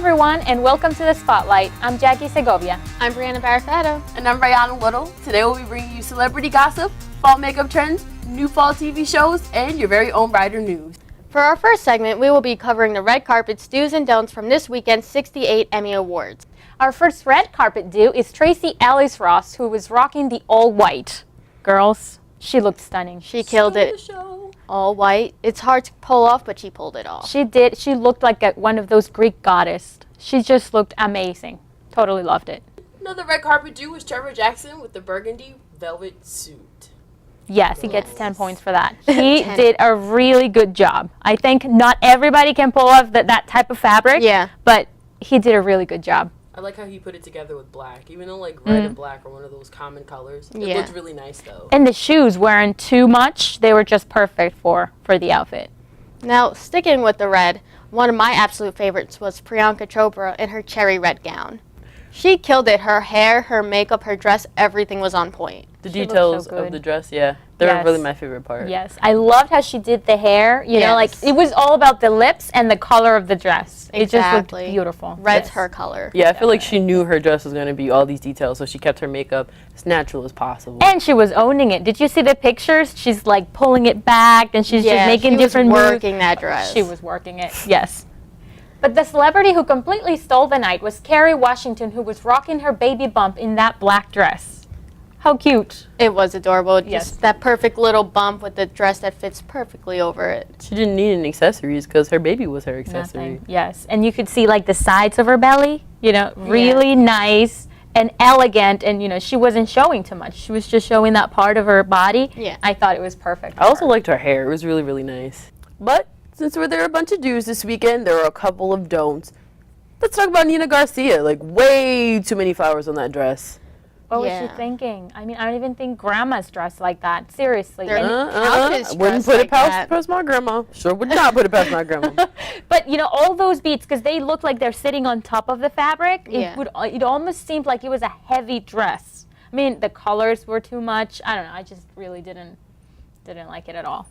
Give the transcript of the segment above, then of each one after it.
everyone, and welcome to The Spotlight. I'm Jackie Segovia. I'm Brianna Barafato. And I'm Brianna Little. Today we'll be bringing you celebrity gossip, fall makeup trends, new fall TV shows, and your very own Rider News. For our first segment, we will be covering the red carpet's do's and don'ts from this weekend's 68 Emmy Awards. Our first red carpet do is Tracee Ellis Ross, who was rocking the all-white. Girls, she looked stunning. She killed it. All white. It's hard to pull off, but she pulled it off. She did. She looked like one of those Greek goddesses. She just looked amazing. Totally loved it. Another red carpet do was Trevor Jackson with the burgundy velvet suit. Yes, he gets 10 points for that. He did a really good job. I think not everybody can pull off that type of fabric, but he did a really good job. I like how he put it together with black, even though like red and black are one of those common colors. It looked really nice though. And the shoes weren't too much. They were just perfect for the outfit. Now, sticking with the red, one of my absolute favorites was Priyanka Chopra in her cherry red gown. She killed it. Her hair, her makeup, her dress, everything was on point. The details of the dress, they're really my favorite part. Yes, I loved how she did the hair. You know, like it was all about the lips and the color of the dress. It just looked beautiful. Red's her color. Yeah, I feel like she knew her dress was going to be all these details, so she kept her makeup as natural as possible. And she was owning it. Did you see the pictures? She's like pulling it back, and she's just making different moves. She was working that dress. She was working it, yes. But the celebrity who completely stole the night was Kerry Washington, who was rocking her baby bump in that black dress. How cute. It was adorable. Just that perfect little bump with the dress that fits perfectly over it. She didn't need any accessories because her baby was her accessory. Nothing. Yes, and you could see like the sides of her belly, you know, really nice and elegant, and you know, she wasn't showing too much. She was just showing that part of her body. Yeah. I thought it was perfect. I also liked her hair. It was really, really nice. But since there are a bunch of do's this weekend, there are a couple of don'ts. Let's talk about Nina Garcia. Like, way too many flowers on that dress. What was she thinking? I mean, I don't even think grandma's dressed like that. Seriously. Wouldn't put it past my grandma. Sure would not put it past my grandma. But, you know, all those beads, because they look like they're sitting on top of the fabric, it almost seemed like it was a heavy dress. I mean, the colors were too much. I don't know. I just really didn't like it at all.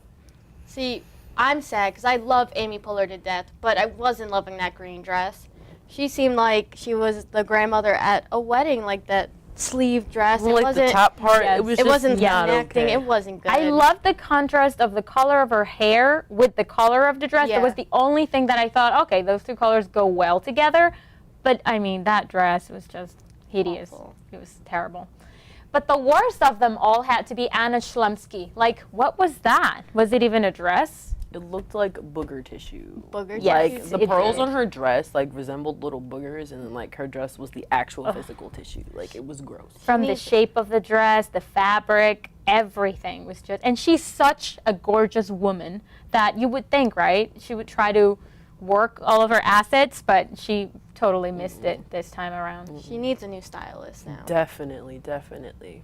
See, I'm sad because I love Amy Poehler to death, but I wasn't loving that green dress. She seemed like she was the grandmother at a wedding, like that sleeve dress. Well, like the top part, it wasn't connecting. It wasn't good. I love the contrast of the color of her hair with the color of the dress. That was the only thing that I thought, okay, those two colors go well together. But I mean, that dress was just hideous. Awful. It was terrible. But the worst of them all had to be Anna Chlumsky. Like, what was that? Was it even a dress? It looked like booger tissue. Booger tissue? Like, the pearls on her dress, like, resembled little boogers, and then, like, her dress was the actual physical tissue. Like, it was gross. From the shape of the dress, the fabric, everything was just... And she's such a gorgeous woman that you would think, right? She would try to work all of her assets, but she totally missed it this time around. She needs a new stylist now. Definitely, definitely.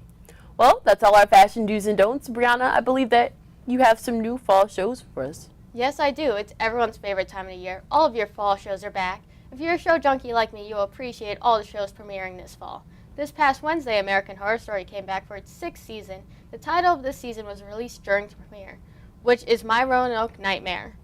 Well, that's all our fashion do's and don'ts. Brianna, I believe that you have some new fall shows for us. Yes, I do. It's everyone's favorite time of the year. All of your fall shows are back. If you're a show junkie like me, you'll appreciate all the shows premiering this fall. This past Wednesday, American Horror Story came back for its 6th season. The title of this season was released during the premiere, which is My Roanoke Nightmare.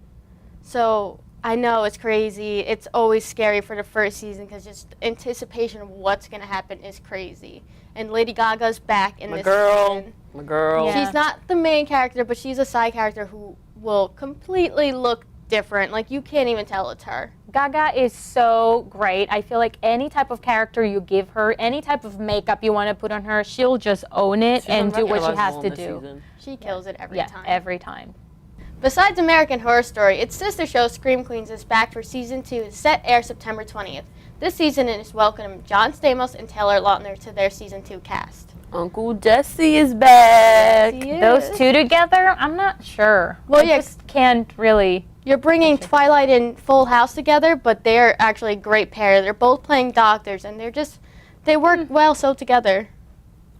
So I know it's crazy. It's always scary for the first season because just anticipation of what's going to happen is crazy. And Lady Gaga's back in this season. My girl. Yeah. She's not the main character, but she's a side character who will completely look different. Like, you can't even tell it's her. Gaga is so great. I feel like any type of character you give her, any type of makeup you want to put on her, she'll just own it and do what she has to do. She kills it every time. Yeah, every time. Besides American Horror Story, its sister show Scream Queens is back for season 2, set air September 20th. This season is welcoming John Stamos and Taylor Lautner to their season 2 cast. Uncle Jesse is back. Yes, those two together? I'm not sure. Well, I just can't really. You're bringing Twilight and Full House together, but they're actually a great pair. They're both playing doctors, and they work well so together.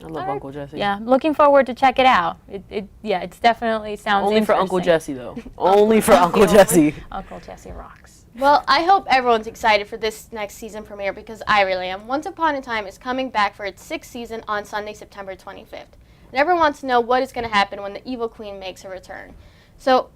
I love Uncle Jesse. Yeah, looking forward to check it out. It's definitely sounds only for Uncle Jesse though. Only for Uncle Jesse. Uncle Jesse rocks. Well, I hope everyone's excited for this next season premiere because I really am. Once Upon a Time is coming back for its 6th season on Sunday, September 25th. And everyone wants to know what is going to happen when the evil queen makes a return. So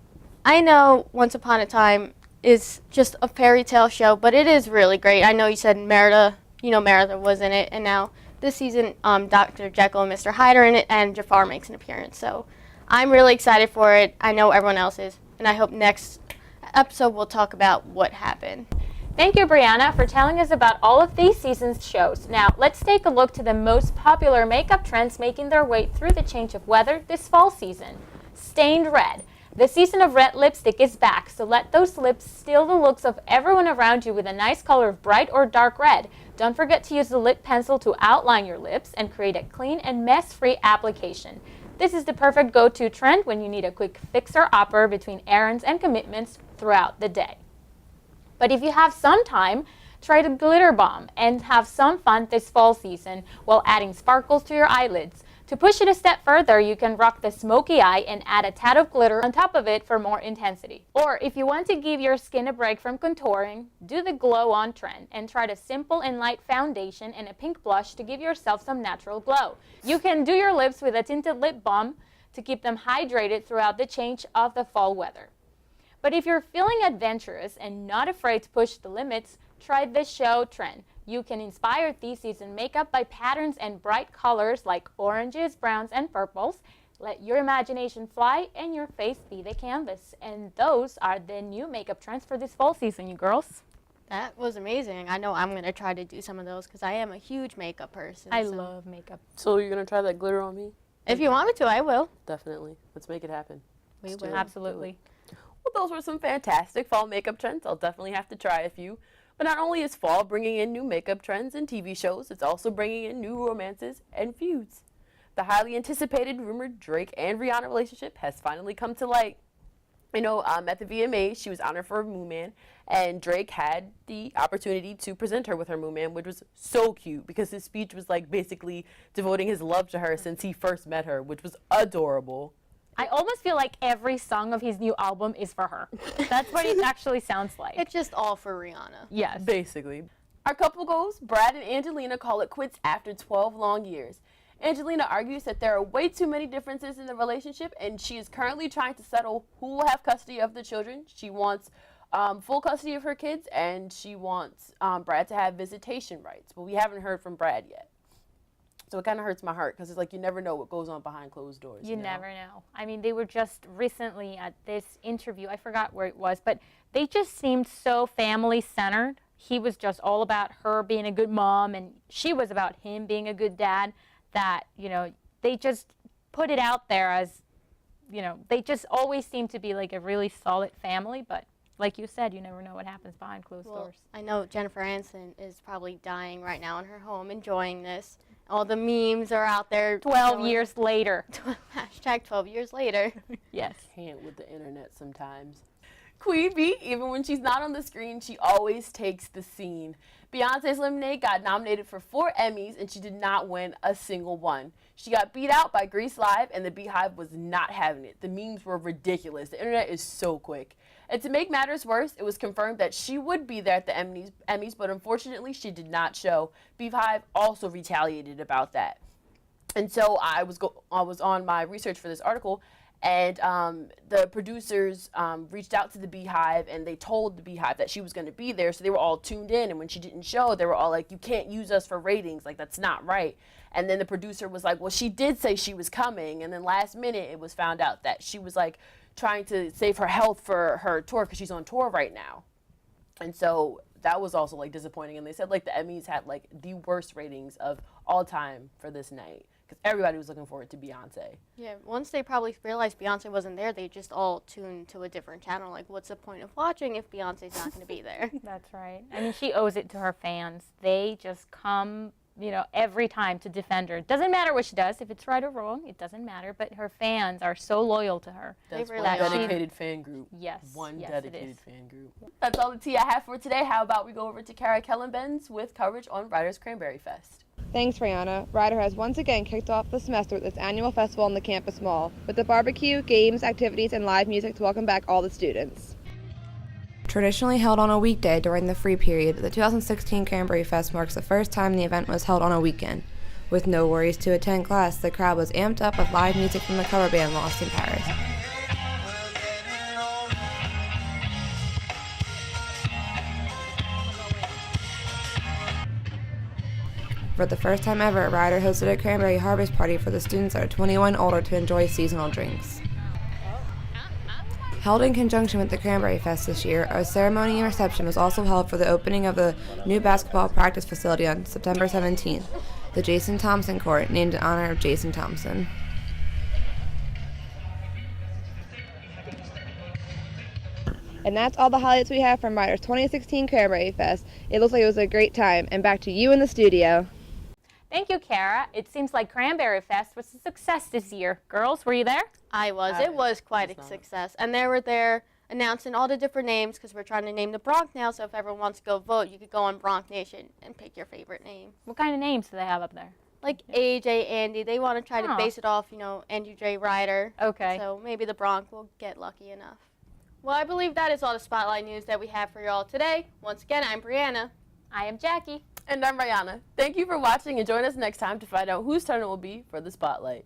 I know Once Upon a Time is just a fairy tale show, but it is really great. I know you said Merida was in it, and now this season, Dr. Jekyll and Mr. Hyde are in it, and Jafar makes an appearance. So I'm really excited for it. I know everyone else is, and I hope next episode we'll talk about what happened. Thank you, Brianna, for telling us about all of these season's shows. Now, let's take a look to the most popular makeup trends making their way through the change of weather this fall season. Stained red. The season of red lipstick is back, so let those lips steal the looks of everyone around you with a nice color of bright or dark red. Don't forget to use the lip pencil to outline your lips and create a clean and mess-free application. This is the perfect go-to trend when you need a quick fixer-upper between errands and commitments throughout the day. But if you have some time, try the glitter bomb and have some fun this fall season while adding sparkles to your eyelids. To push it a step further, you can rock the smoky eye and add a tad of glitter on top of it for more intensity. Or if you want to give your skin a break from contouring, do the glow on trend and try the simple and light foundation and a pink blush to give yourself some natural glow. You can do your lips with a tinted lip balm to keep them hydrated throughout the change of the fall weather. But if you're feeling adventurous and not afraid to push the limits, try the show trend. You can inspire this season makeup by patterns and bright colors like oranges, browns, and purples. Let your imagination fly and your face be the canvas. And those are the new makeup trends for this fall season, you girls. That was amazing. I know I'm going to try to do some of those because I am a huge makeup person. I love makeup. So you're going to try that glitter on me? If you want me to, I will. Definitely. Let's make it happen. We Let's do will. it. Absolutely. Well, those were some fantastic fall makeup trends. I'll definitely have to try a few. But not only is fall bringing in new makeup trends and TV shows, it's also bringing in new romances and feuds. The highly anticipated rumored Drake and Rihanna relationship has finally come to light. You know, at the VMAs, she was honored for Moon Man, and Drake had the opportunity to present her with her Moon Man, which was so cute because his speech was like basically devoting his love to her since he first met her, which was adorable. I almost feel like every song of his new album is for her. That's what it actually sounds like. It's just all for Rihanna. Yes. Basically. Our couple goals, Brad and Angelina call it quits after 12 long years. Angelina argues that there are way too many differences in the relationship, and she is currently trying to settle who will have custody of the children. She wants full custody of her kids, and she wants Brad to have visitation rights. But we haven't heard from Brad yet. So it kind of hurts my heart because it's like you never know what goes on behind closed doors. You never know. I mean, they were just recently at this interview. I forgot where it was, but they just seemed so family-centered. He was just all about her being a good mom, and she was about him being a good dad, that, you know, they just put it out there as, you know, they just always seem to be like a really solid family, but like you said, you never know what happens behind closed doors. I know Jennifer Aniston is probably dying right now in her home, enjoying this. All the memes are out there. 12 years later. Hashtag 12 years later. Yes. Can't with the internet sometimes. Queen Bee, even when she's not on the screen, she always takes the scene. Beyonce's Lemonade got nominated for 4 Emmys, and she did not win a single one. She got beat out by Grease Live, and the Beehive was not having it. The memes were ridiculous. The internet is so quick. And to make matters worse, it was confirmed that she would be there at the Emmys, but unfortunately she did not show. Beehive also retaliated about that. And so I was on my research for this article, and the producers reached out to the Beehive, and they told the Beehive that she was going to be there, so they were all tuned in. And when she didn't show, they were all like, "You can't use us for ratings, like that's not right." And then the producer was like, "Well, she did say she was coming," and then last minute it was found out that she was like trying to save her health for her tour because she's on tour right now. And so that was also like disappointing. And they said like the Emmys had like the worst ratings of all time for this night because everybody was looking forward to Beyonce. Yeah, once they probably realized Beyonce wasn't there, they just all tuned to a different channel. Like, what's the point of watching if Beyonce's not going to be there? That's right. I mean, she owes it to her fans. They just come, you know, every time to defend her. It doesn't matter what she does. If it's right or wrong, it doesn't matter. But her fans are so loyal to her. That's really one are. dedicated fan group. Yes. One yes, dedicated fan group. That's all the tea I have for today. How about we go over to Kara Kellenbenz with coverage on Ryder's Cranberry Fest. Thanks, Brianna. Ryder has once again kicked off the semester with its annual festival in the campus mall, with a barbecue, games, activities, and live music to welcome back all the students. Traditionally held on a weekday during the free period, the 2016 Cranberry Fest marks the first time the event was held on a weekend. With no worries to attend class, the crowd was amped up with live music from the cover band Lost in Paris. For the first time ever, Ryder hosted a cranberry harvest party for the students that are 21 and older to enjoy seasonal drinks. Held in conjunction with the Cranberry Fest this year, a ceremony and reception was also held for the opening of the new basketball practice facility on September 17th, the Jason Thompson Court, named in honor of Jason Thompson. And that's all the highlights we have from Ryder's 2016 Cranberry Fest. It looks like it was a great time. And back to you in the studio. Thank you, Kara. It seems like Cranberry Fest was a success this year. Girls, were you there? I was. It was quite a success. And they were there announcing all the different names because we're trying to name the Bronx now. So if everyone wants to go vote, you could go on Bronx Nation and pick your favorite name. What kind of names do they have up there? Like AJ, Andy. They want to try to base it off, Andrew J. Ryder. Okay. So maybe the Bronx will get lucky enough. Well, I believe that is all the Spotlight news that we have for you all today. Once again, I'm Brianna. I am Jackie. And I'm Rihanna. Thank you for watching, and join us next time to find out whose turn it will be for the Spotlight.